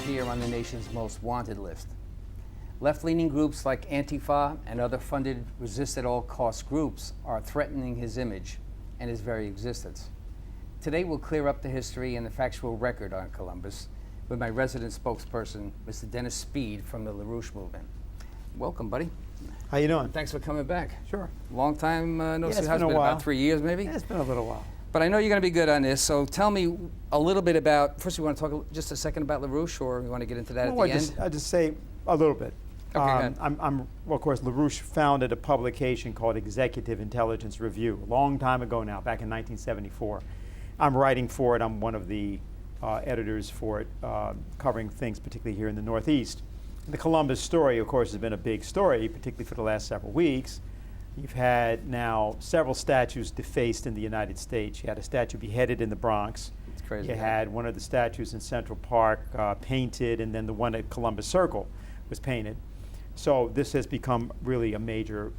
appear on the nation's most wanted list. Left-leaning groups like Antifa and other funded resist-at-all-cost groups are threatening his image and his very existence. Today we'll clear up the history and the factual record on Columbus with my resident spokesperson, Mr. Dennis Speed from the LaRouche movement. Welcome, buddy. How you doing? Thanks for coming back. Sure. Long time no see. It's Has been a been while. about 3 years, maybe? Yeah, it's been a little while. But I know you're going to be good on this, so tell me a little bit about, first you want to talk just a second about LaRouche, or you want to get into that at the end? I'll just say a little bit. Okay, go ahead. Well, of course, LaRouche founded a publication called Executive Intelligence Review, a long time ago now, back in 1974. I'm writing for it. I'm one of the editors for it, covering things particularly here in the Northeast. The Columbus story, of course, has been a big story, particularly for the last several weeks. You've had now several statues defaced in the United States. You had a statue beheaded in the Bronx. It's crazy. You had one of the statues in Central Park painted, and then the one at Columbus Circle was painted. So this has become really a major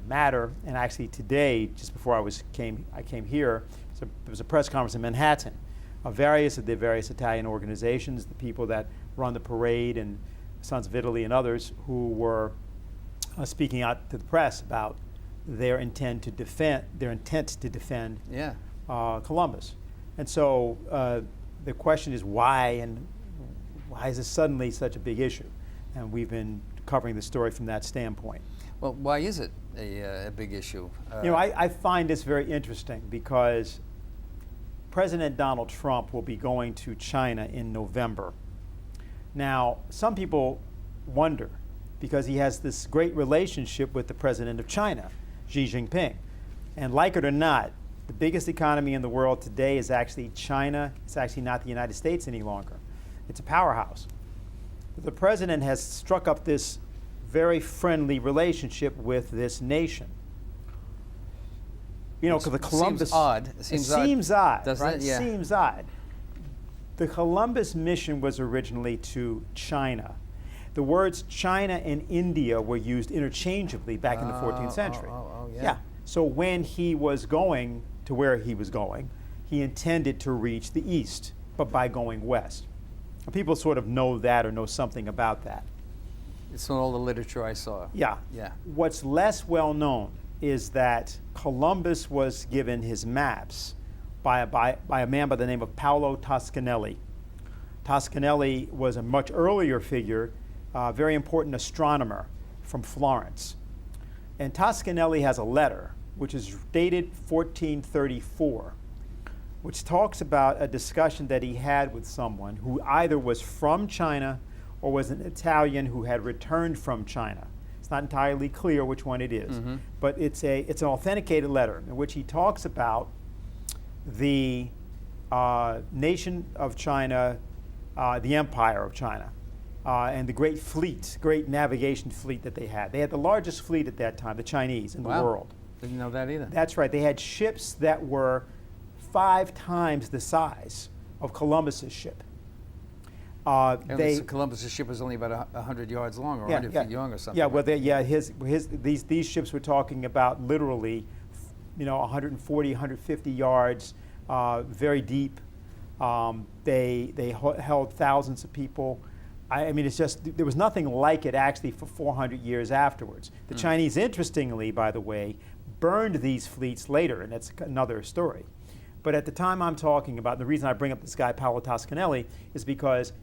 matter. And actually today, just before I came here, there was a press conference in Manhattan of various Italian organizations, the people that run the parade, and Sons of Italy and others who were speaking out to the press about their intent to defend Columbus. And so the question is why, and why is this suddenly such a big issue? And we've been covering the story from that standpoint. Well, why is it a big issue? I find this very interesting because President Donald Trump will be going to China in November. Now, some people wonder, because he has this great relationship with the president of China, Xi Jinping. And like it or not, the biggest economy in the world today is actually China. It's actually not the United States any longer. It's a powerhouse. The president has struck up this very friendly relationship with this nation. You know, because the Columbus... Seems odd. It seems odd, doesn't right? it? Yeah. It seems odd. The Columbus mission was originally to China. The words China and India were used interchangeably back in the 14th century. Yeah. So when he was going to where he was going, he intended to reach the east, but by going west. And people sort of know that or know something about that. It's in all the literature I saw. Yeah. Yeah. What's less well known is that Columbus was given his maps by a man by the name of Paolo Toscanelli. Toscanelli was a much earlier figure, very important astronomer from Florence. And Toscanelli has a letter, which is dated 1434, which talks about a discussion that he had with someone who either was from China or was an Italian who had returned from China. It's not entirely clear which one it is, but it's an authenticated letter in which he talks about the nation of China, the empire of China, and the great fleet, great navigation fleet that they had. They had the largest fleet at that time, the Chinese, in the world. Didn't know that either. That's right. They had ships that were 5 times the size of Columbus's ship. Columbus's ship was only about 100 yards long, or 100 feet long, or something. Yeah, well, these ships were talking about literally, 140, 150 yards, very deep. They held thousands of people. I mean, it's just, there was nothing like it actually for 400 years afterwards. The Chinese, interestingly, by the way, burned these fleets later, and that's another story. But at the time I'm talking about, the reason I bring up this guy, Paolo Toscanelli, is because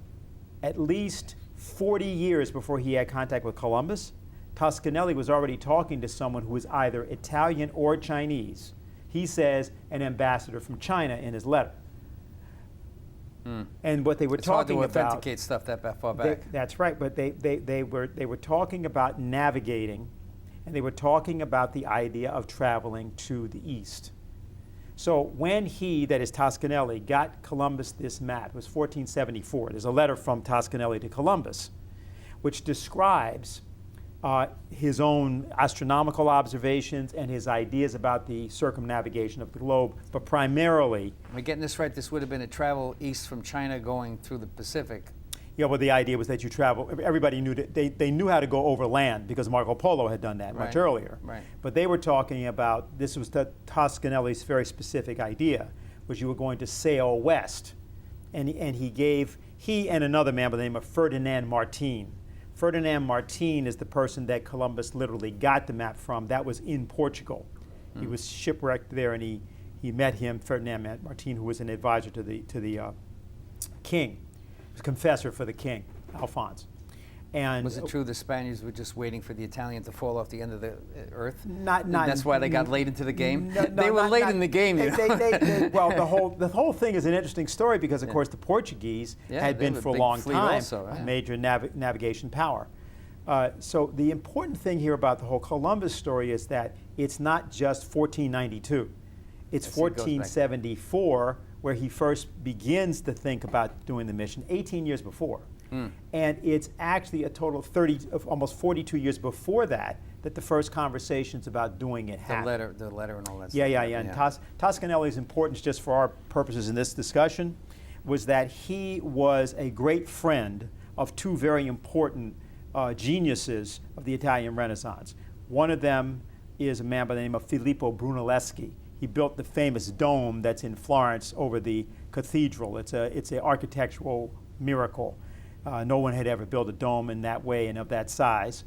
at least 40 years before he had contact with Columbus, Toscanelli was already talking to someone who was either Italian or Chinese. He says an ambassador from China in his letter. And what they were talking about... It's hard to authenticate stuff that far back. That's right, but they were talking about navigating, and they were talking about the idea of traveling to the east. So when he, that is Toscanelli, got Columbus this map, it was 1474. There's a letter from Toscanelli to Columbus, which describes his own astronomical observations and his ideas about the circumnavigation of the globe, but primarily... Am I getting this right? This would have been a travel east from China going through the Pacific. Yeah, well, the idea was that you travel, everybody knew that they knew how to go over land because Marco Polo had done that much earlier. Right. But they were talking about, this was Toscanelli's very specific idea, was you were going to sail west. And he gave He and another man by the name of Ferdinand Martin. Ferdinand Martin is the person that Columbus literally got the map from. That was in Portugal. He was shipwrecked there, and he met him, Ferdinand Martin, who was an advisor to the king. He was a confessor for the king, Alphonse. And was it true the Spaniards were just waiting for the Italian to fall off the end of the earth? Not. That's why they got late into the game. No, they were late in the game. Well, the whole thing is an interesting story because, of course, the Portuguese had been for a long time a major navigation power. So the important thing here about the whole Columbus story is that it's not just 1492. It's 1474 where he first begins to think about doing the mission, 18 years before. And it's actually a total of almost 42 years before that the first conversations about doing it happened. The letter and all that Yeah. stuff. And Toscanelli's importance, just for our purposes in this discussion, was that he was a great friend of two very important geniuses of the Italian Renaissance. One of them is a man by the name of Filippo Brunelleschi. He built the famous dome that's in Florence over the cathedral. It's an architectural miracle. No one had ever built a dome in that way and of that size.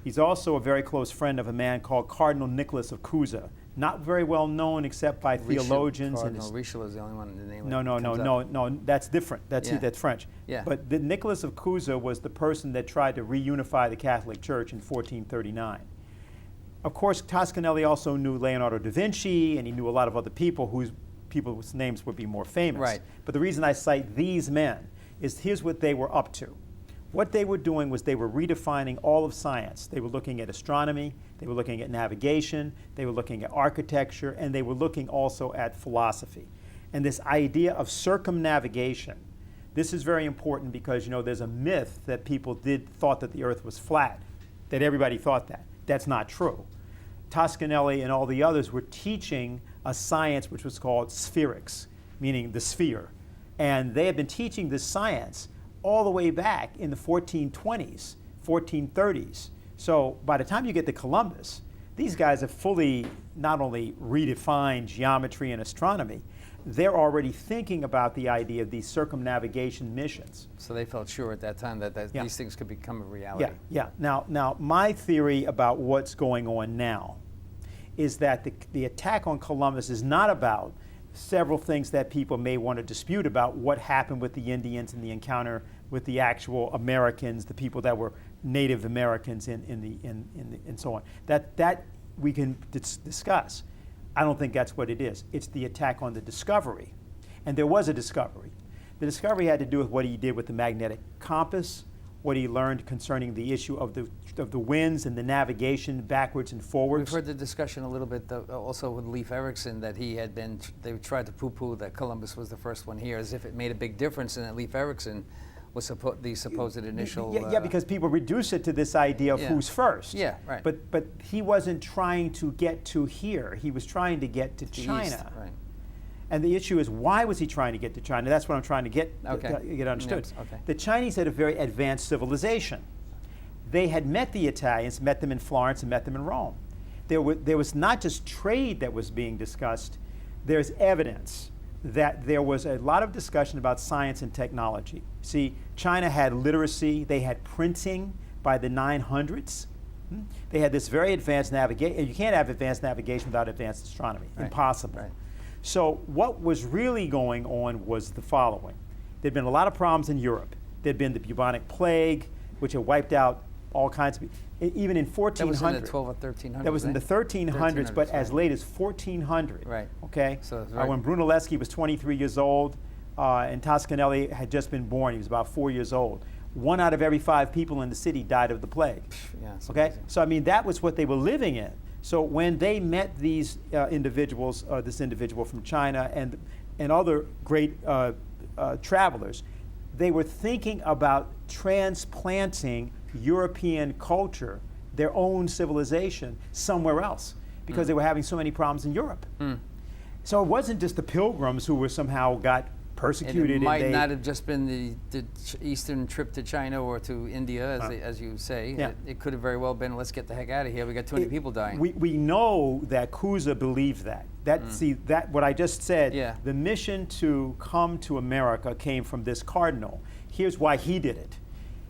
He's also a very close friend of a man called Cardinal Nicholas of Cusa, not very well known except by theologians. Cardinal Richelieu is the only one in the name. No, that's different. That's French. Yeah. But Nicholas of Cusa was the person that tried to reunify the Catholic Church in 1439. Of course, Toscanelli also knew Leonardo da Vinci, and he knew a lot of other people whose names would be more famous. Right. But the reason I cite these men is here's what they were up to. What they were doing was they were redefining all of science. They were looking at astronomy, they were looking at navigation, they were looking at architecture, and they were looking also at philosophy. And this idea of circumnavigation, this is very important because, there's a myth that people thought that the earth was flat, that everybody thought that. That's not true. Toscanelli and all the others were teaching a science which was called spherics, meaning the sphere. And they had been teaching this science all the way back in the 1420s, 1430s. So by the time you get to Columbus, these guys have fully not only redefined geometry and astronomy, they're already thinking about the idea of these circumnavigation missions. So they felt sure at that time that these things could become a reality. Yeah. Now, my theory about what's going on now is that the attack on Columbus is not about several things that people may want to dispute about what happened with the Indians and the encounter with the actual Americans, the people that were Native Americans and so on. That we can discuss. I don't think that's what it is. It's the attack on the discovery. And there was a discovery. The discovery had to do with what he did with the magnetic compass, what he learned concerning the issue of the winds and the navigation backwards and forwards. We've heard the discussion a little bit also with Leif Erikson that they tried to poo-poo that Columbus was the first one here, as if it made a big difference, and that Leif Erikson was the supposed initial. Yeah, because people reduce it to this idea of who's first. Yeah, right. But he wasn't trying to get to here. He was trying to get to China. East, right. And the issue is, why was he trying to get to China? That's what I'm trying to get understood. Yes, okay. The Chinese had a very advanced civilization. They had met the Italians, met them in Florence, and met them in Rome. There was not just trade that was being discussed. There's evidence that there was a lot of discussion about science and technology. See, China had literacy. They had printing by the 900s. They had this very advanced navigation. You can't have advanced navigation without advanced astronomy. Right. Impossible. Right. So what was really going on was the following. There'd been a lot of problems in Europe. There'd been the bubonic plague, which had wiped out all kinds of people. Even in 1400. That was in the 12 or 1300s. That was in the 1300s, but as late as 1400. Right. Okay? So when Brunelleschi was 23 years old and Toscanelli had just been born, he was about 4 years old. 1 out of every 5 people in the city died of the plague. Yeah, okay? Amazing. So, I mean, that was what they were living in. So when they met these individuals, this individual from China and other great travelers, they were thinking about transplanting European culture, their own civilization, somewhere else, because they were having so many problems in Europe. So it wasn't just the pilgrims who were somehow got persecuted. And it might not have just been the eastern trip to China or to India, as you say. Yeah. It could have very well been, let's get the heck out of here. We got too many people dying. We know that Cusa believed that. See, that what I just said, Yeah. the mission to come to America came from this cardinal. Here's why he did it.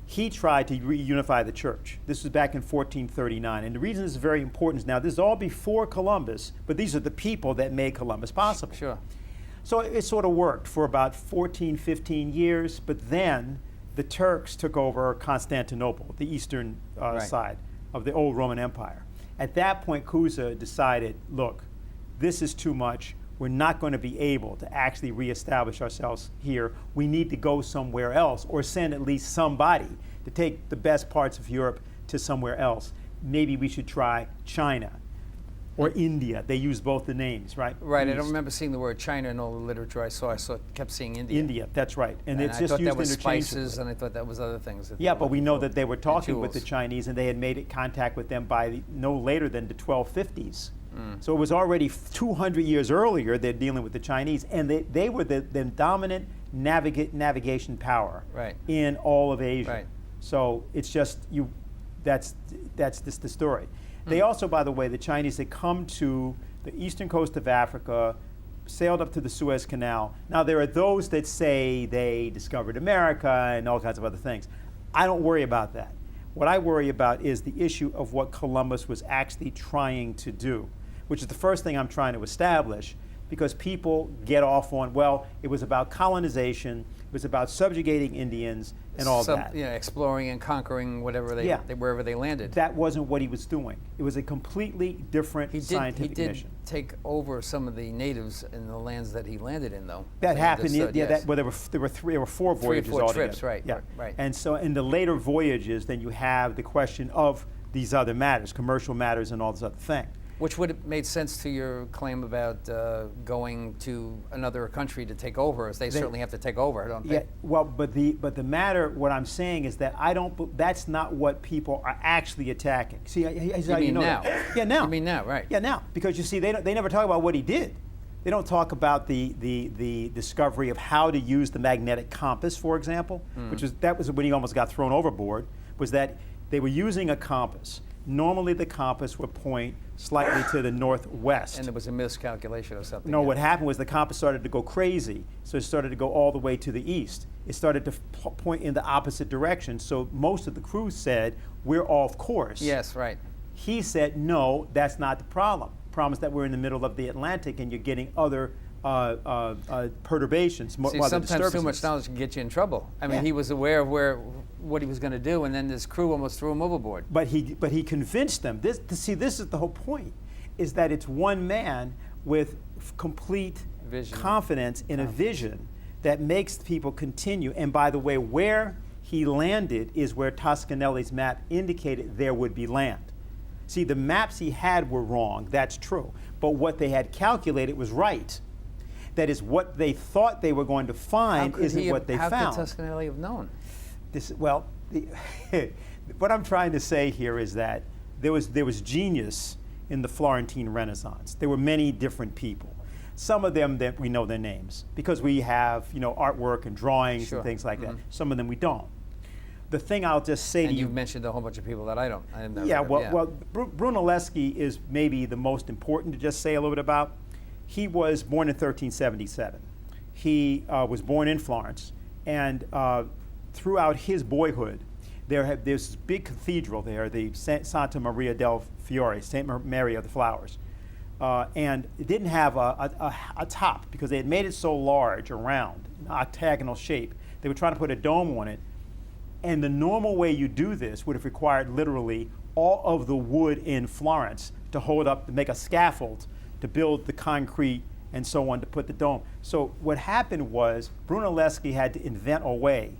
He tried to reunify the church. This was back in 1439. And the reason this is very important is now this is all before Columbus, but these are the people that made Columbus possible. Sure. So it sort of worked for about 14, 15 years, but then the Turks took over Constantinople, the eastern side of the old Roman Empire. At that point, Cuza decided, look, this is too much. We're not going to be able to actually reestablish ourselves here. We need to go somewhere else, or send at least somebody to take the best parts of Europe to somewhere else. Maybe we should try China or India. They use both the names, right? Right. I don't remember seeing the word China in all the literature I saw. Kept seeing India. India, that's right. And it's I just thought used that was interchangeably. spices, and I thought that was other things. That Yeah, they were but we looking know for. that they were talking with the jewels. Chinese, and they had made contact with them by no later than the 1250s. So it was already 200 years earlier they're dealing with the Chinese, and they were the dominant navigation power in all of Asia. Right. So it's just that's just the story. They also, by the way, the Chinese had come to the eastern coast of Africa, sailed up to the Suez Canal. Now there are those that say they discovered America and all kinds of other things. I don't worry about that. What I worry about is the issue of what Columbus was actually trying to do, which is the first thing I'm trying to establish, because people get off on, well, it was about colonization, it was about subjugating Indians and all that. Yeah, exploring and conquering whatever wherever they landed. That wasn't what he was doing. It was a completely different scientific mission. He did take over some of the natives in the lands that he landed in, though. That happened. Yes. There were four voyages Three or four altogether. trips, right? Yeah. Right. And so in the later voyages, then you have the question of these other matters, commercial matters, and all this other thing. Which would have made sense to your claim about going to another country to take over, as they certainly have to take over, don't they? Yeah. Well, but the matter, what I'm saying is that that's not what people are actually attacking. See, You mean now? Yeah, now. You mean now, right? Yeah, now, because you see, they never talk about what he did. They don't talk about the discovery of how to use the magnetic compass, for example, that was when he almost got thrown overboard. Was that they were using a compass. Normally, the compass would point slightly to the northwest. And there was a miscalculation or something. No, what happened was the compass started to go crazy, so it started to go all the way to the east. It started to point in the opposite direction, so most of the crew said, we're off course. Yes, right. He said, no, that's not the problem. The problem is that we're in the middle of the Atlantic and you're getting other perturbations, See, sometimes too much knowledge can get you in trouble. I mean, he was aware of what he was going to do, and then this crew almost threw him overboard. But he convinced them. This is the whole point, is that it's one man with complete confidence in a vision that makes people continue. And by the way, where he landed is where Toscanelli's map indicated there would be land. See, the maps he had were wrong, that's true. But what they had calculated was right. That is, what they thought they were going to find isn't what they found. How could Toscanelli have known? What I'm trying to say here is that there was genius in the Florentine Renaissance. There were many different people. Some of them that we know their names because we have artwork and drawings and things like that. Some of them we don't. The thing I'll just say to you. And you've mentioned a whole bunch of people that I don't. Brunelleschi is maybe the most important to just say a little bit about. He was born in 1377. He was born in Florence, and throughout his boyhood, there's this big cathedral there, the Santa Maria del Fiore, St. Mary of the Flowers. And it didn't have a top because they had made it so large around, an octagonal shape. They were trying to put a dome on it. And the normal way you do this would have required literally all of the wood in Florence to hold up, to make a scaffold, to build the concrete and so on, to put the dome. So what happened was Brunelleschi had to invent a way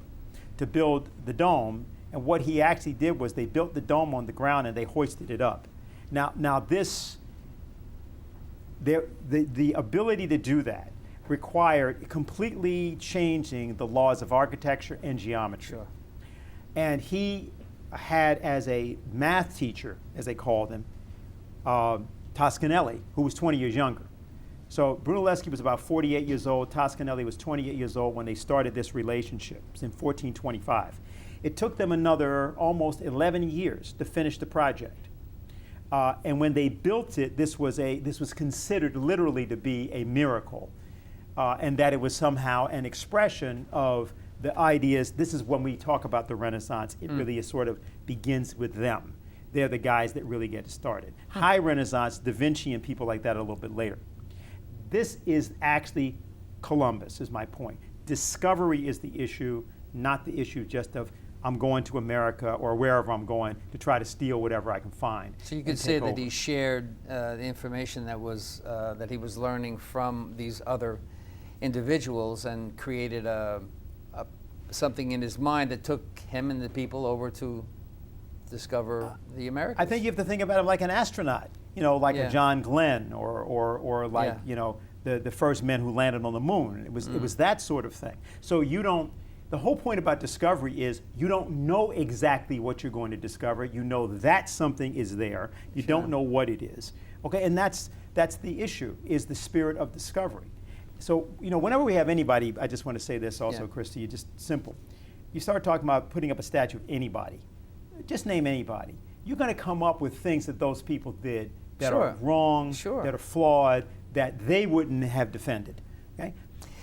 to build the dome, and what he actually did was they built the dome on the ground and they hoisted it up. Now this, the ability to do that required completely changing the laws of architecture and geometry. Sure. And he had as a math teacher, as they called him, Toscanelli, who was 20 years younger. So Brunelleschi was about 48 years old. Toscanelli was 28 years old when they started this relationship. It was in 1425. It took them another almost 11 years to finish the project. And when they built it, this was considered literally to be a miracle, and that it was somehow an expression of the idea is, this is when we talk about the Renaissance, it really is sort of begins with them. They're the guys that really get it started. High Renaissance, Da Vinci and people like that a little bit later. This is actually Columbus, is my point. Discovery is the issue, not the issue just of I'm going to America or wherever I'm going to try to steal whatever I can find. So you could say that he shared the information that was that he was learning from these other individuals and created something in his mind that took him and the people over to discover the Americas. I think you have to think about him like an astronaut, like a John Glenn or like, the first men who landed on the moon. It was that sort of thing. So the whole point about discovery is you don't know exactly what you're going to discover. You know that something is there. You don't know what it is. Okay, and that's the issue, is the spirit of discovery. So, whenever we have anybody, I just want to say this also, Christy, you just simple. You start talking about putting up a statue of anybody. Just name anybody. You're going to come up with things that those people did that are wrong, that are flawed, that they wouldn't have defended. Okay?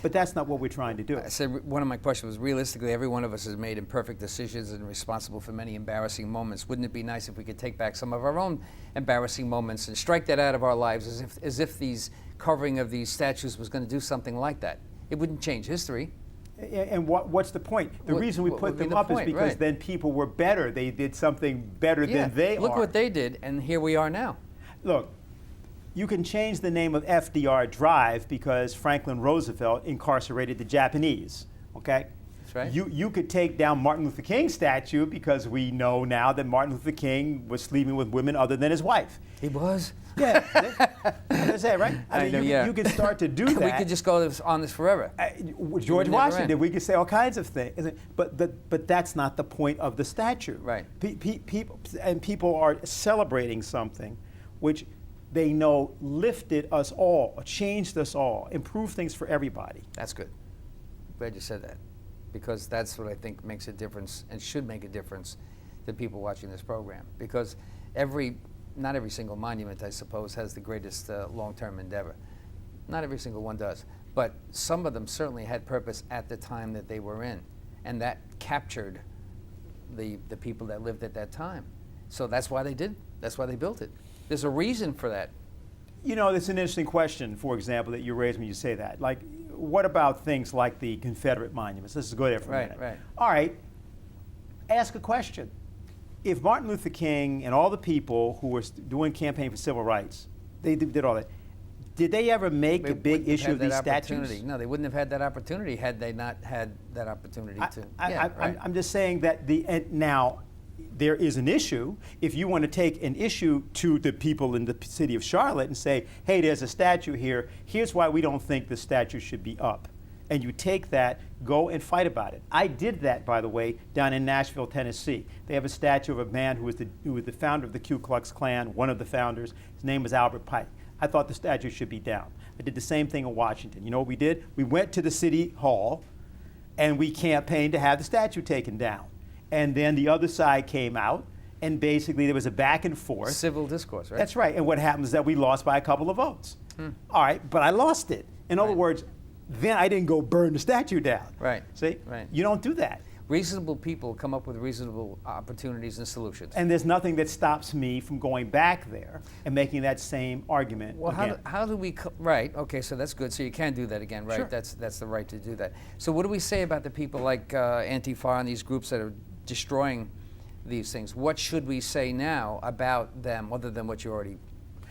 But that's not what we're trying to do. I said one of my questions was, realistically, every one of us has made imperfect decisions and responsible for many embarrassing moments. Wouldn't it be nice if we could take back some of our own embarrassing moments and strike that out of our lives, as if these covering of these statues was going to do something like that? It wouldn't change history. And what's the point? The reason we put them up is because then people were better. They did something better than they are. Look what they did, and here we are now. Look, you can change the name of FDR Drive because Franklin Roosevelt incarcerated the Japanese, okay? That's right. You could take down Martin Luther King's statue because we know now that Martin Luther King was sleeping with women other than his wife. He was? Yeah. That's it, right? I mean, you could start to do that. We could just go on this forever. George Washington, we could say all kinds of things. But that's not the point of the statue. Right. People are celebrating something which they know lifted us all, changed us all, improved things for everybody. That's good. Glad you said that, because that's what I think makes a difference and should make a difference to people watching this program. Because not every single monument, I suppose, has the greatest long-term endeavor. Not every single one does. But some of them certainly had purpose at the time that they were in, and that captured the people that lived at that time. So that's why they did. That's why they built it. There's a reason for that. It's an interesting question, for example, that you raised when you say that. Like, what about things like the Confederate monuments? Let's go there for a minute. Right. All right. Ask a question. If Martin Luther King and all the people who were doing campaign for civil rights, they did all that, did they ever make a big issue of these statues? No, they wouldn't have had that opportunity had they not had that opportunity to. I'm just saying that now there is an issue. If you want to take an issue to the people in the city of Charlotte and say, hey, there's a statue here, here's why we don't think the statue should be up. And you take that, go and fight about it. I did that, by the way, down in Nashville, Tennessee. They have a statue of a man who was the founder of the Ku Klux Klan, one of the founders. His name was Albert Pike. I thought the statue should be down. I did the same thing in Washington. You know what we did? We went to the city hall and we campaigned to have the statue taken down. And then the other side came out, and basically there was a back and forth. Civil discourse, right? That's right. And what happens is that we lost by a couple of votes. All right, but I lost it. In other words, then I didn't go burn the statue down. Right. See? Right. You don't do that. Reasonable people come up with reasonable opportunities and solutions. And there's nothing that stops me from going back there and making that same argument again. How do we, right, okay, so that's good. So you can do that again, right? Sure. That's the right to do that. So what do we say about the people like Antifa and these groups that are destroying these things? What should we say now about them other than what you already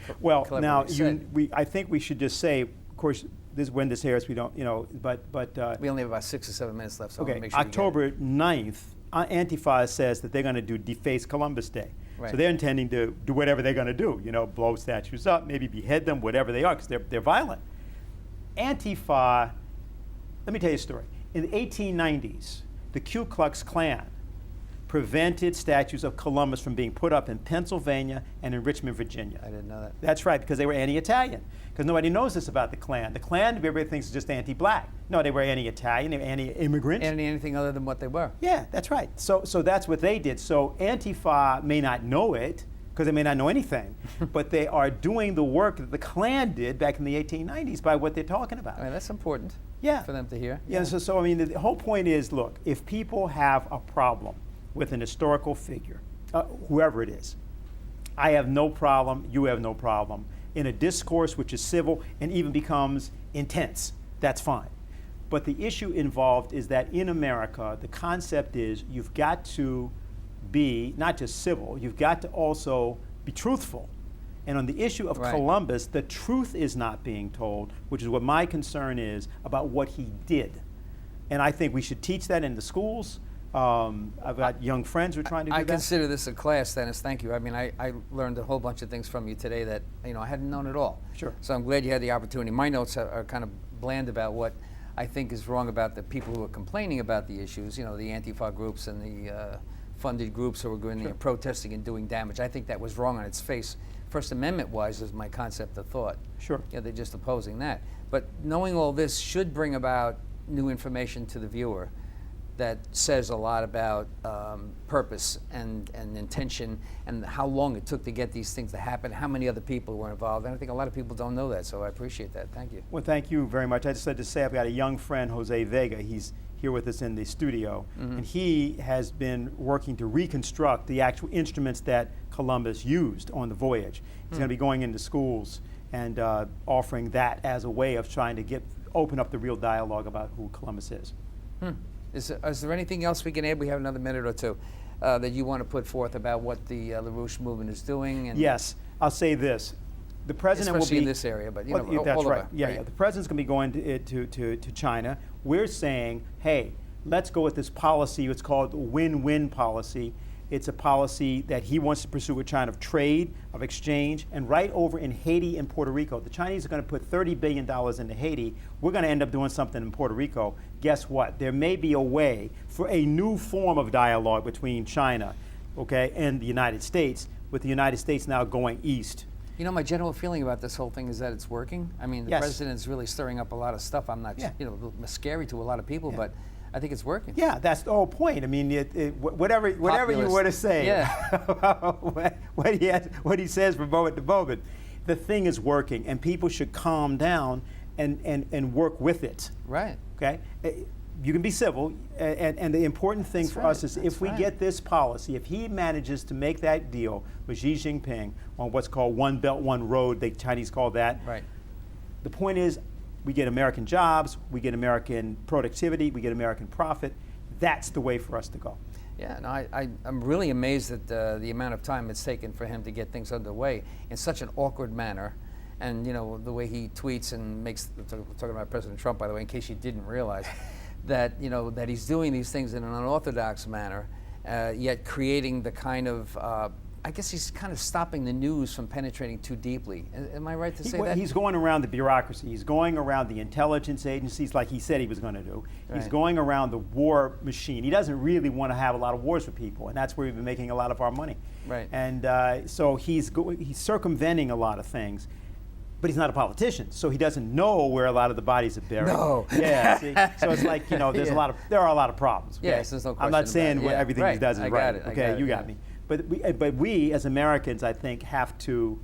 said? I think we should just say, of course, when this airs, we don't, but we only have about 6 or 7 minutes left, so okay, I want to make sure October 9th, Antifa says that they're going to do Deface Columbus Day. Right. So they're intending to do whatever they're going to do, blow statues up, maybe behead them, whatever they are, because they're violent. Antifa, let me tell you a story. In the 1890s, the Ku Klux Klan prevented statues of Columbus from being put up in Pennsylvania and in Richmond, Virginia. I didn't know that. That's right, because they were anti-Italian. Because nobody knows this about the Klan. The Klan, everybody thinks, is just anti-black. No, they were anti-Italian, they were anti-immigrant. Anything other than what they were. Yeah, that's right. So that's what they did. So Antifa may not know it, because they may not know anything, but they are doing the work that the Klan did back in the 1890s by what they're talking about. I mean, that's important Yeah. for them to hear. Yeah, so I mean, the whole point is, look, if people have a problem with an historical figure, whoever it is, I have no problem, you have no problem, in a discourse which is civil and even becomes intense, that's fine. But the issue involved is that in America, the concept is you've got to be not just civil, you've got to also be truthful. And on the issue of Right. Columbus, the truth is not being told, which is what my concern is about what he did. And I think we should teach that in the schools. I've got young friends who are trying to do I that. consider this a class, Dennis. Thank you. I mean, I learned a whole bunch of things from you today that I hadn't known at all. Sure. So I'm glad you had the opportunity. My notes are kind of bland about what I think is wrong about the people who are complaining about the issues. The Antifa groups and the funded groups who are going there protesting and doing damage. I think that was wrong on its face. First Amendment-wise is my concept of thought. Sure. They're just opposing that. But knowing all this should bring about new information to the viewer that says a lot about purpose and intention and how long it took to get these things to happen, how many other people were involved. And I think a lot of people don't know that, so I appreciate that. Thank you. Well, thank you very much. I just had to say I've got a young friend, Jose Vega. He's here with us in the studio, and he has been working to reconstruct the actual instruments that Columbus used on the voyage. He's going to be going into schools and offering that as a way of trying to open up the real dialogue about who Columbus is. Is there anything else we can add? We have another minute or two that you want to put forth about what the LaRouche movement is doing. And Yes, I'll say this. The president especially will be in this area, but that's all right. over. Yeah. The president's going to be going to China. We're saying, hey, let's go with this policy. It's called the win-win policy. It's a policy that he wants to pursue with China of trade, of exchange, and right over in Haiti and Puerto Rico. The Chinese are going to put $30 billion into Haiti. We're going to end up doing something in Puerto Rico. Guess what? There may be a way for a new form of dialogue between China, okay, and the United States, with the United States now going east. My general feeling about this whole thing is that it's working. I mean, the Yes. president's really stirring up a lot of stuff. I'm not, Yeah. scary to a lot of people, but I think it's working. Yeah, that's the whole point. I mean, whatever you want to say about what he says from moment to moment, the thing is working, and people should calm down and work with it. Right. Okay? You can be civil, and the important thing That's for right, us is that's if we right. get this policy, if he manages to make that deal with Xi Jinping on what's called One Belt, One Road, the Chinese call that, Right. the point is we get American jobs, we get American productivity, we get American profit. That's the way for us to go. Yeah, no, I'm really amazed at the amount of time it's taken for him to get things underway in such an awkward manner. And, the way he tweets and talking about President Trump, by the way, in case you didn't realize, that, that he's doing these things in an unorthodox manner, yet creating the kind of, I guess he's kind of stopping the news from penetrating too deeply. Am I right to say that? He's going around the bureaucracy. He's going around the intelligence agencies like he said he was going to do. He's Right. going around the war machine. He doesn't really want to have a lot of wars with people, and that's where we've been making a lot of our money. Right. And so he's circumventing a lot of things. But he's not a politician, so he doesn't know where a lot of the bodies are buried. No. Yeah. See? So it's like there are a lot of problems. Okay? Yes, there's no question I'm not about saying it. Yeah, everything right. he does is I got right. it. I Okay, got it, you yeah. got me. But we as Americans, I think, have to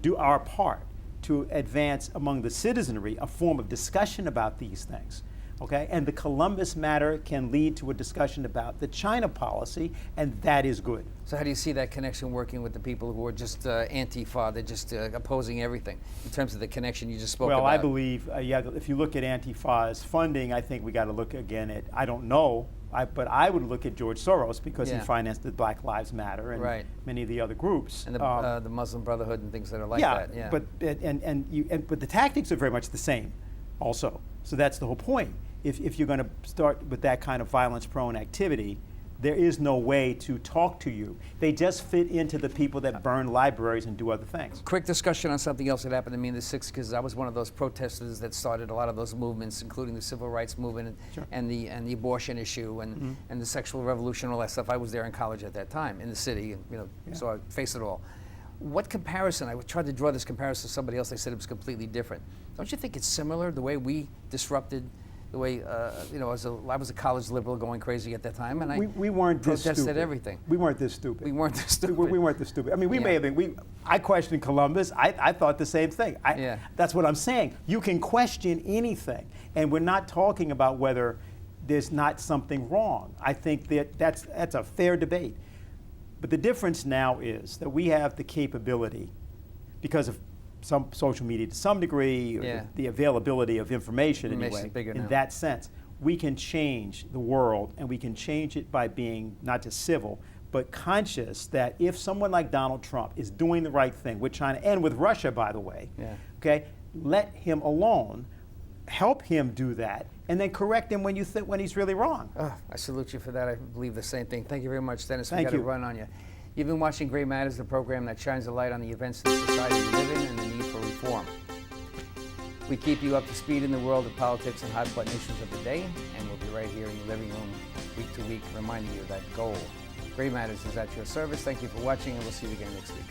do our part to advance among the citizenry a form of discussion about these things. Okay, and the Columbus matter can lead to a discussion about the China policy, and that is good. So how do you see that connection working with the people who are just Antifa, they're just opposing everything, in terms of the connection you just spoke about? Well, I believe, if you look at Antifa's funding, I think we got to look again at, I don't know, but I would look at George Soros because he Yeah. financed the Black Lives Matter and Right. many of the other groups. And the Muslim Brotherhood and things that are like yeah, that. Yeah, but but the tactics are very much the same, also. So that's the whole point. If you're going to start with that kind of violence-prone activity, there is no way to talk to you. They just fit into the people that burn libraries and do other things. Quick discussion on something else that happened to me in the 60s, because I was one of those protesters that started a lot of those movements, including the civil rights movement Sure. and the abortion issue and the sexual revolution and all that stuff. I was there in college at that time in the city, and so I faced it all. What comparison? I tried to draw this comparison to somebody else. They said it was completely different. Don't you think it's similar, the way we disrupted the way, I was a college liberal going crazy at that time, and I we weren't this protested stupid. everything. We weren't this stupid. We weren't this stupid. We weren't this stupid. I mean, we Yeah. may have been. I questioned Columbus. I thought the same thing. Yeah. That's what I'm saying. You can question anything, and we're not talking about whether there's not something wrong. I think that's a fair debate. But the difference now is that we have the capability, because of some social media to some degree, or Yeah. the availability of information It makes anyway, it bigger in now. that sense, we can change the world, and we can change it by being not just civil, but conscious that if someone like Donald Trump is doing the right thing with China and with Russia, by the way, Yeah. okay, let him alone, help him do that, and then correct him when he's really wrong. Oh, I salute you for that. I believe the same thing. Thank you very much, Dennis. We Thank got to you. run on you. You've been watching Great Matters, the program that shines a light on the events of the society we live in and the need for reform. We keep you up to speed in the world of politics and hot-button issues of the day, and we'll be right here in your living room week to week reminding you of that goal. Great Matters is at your service. Thank you for watching, and we'll see you again next week.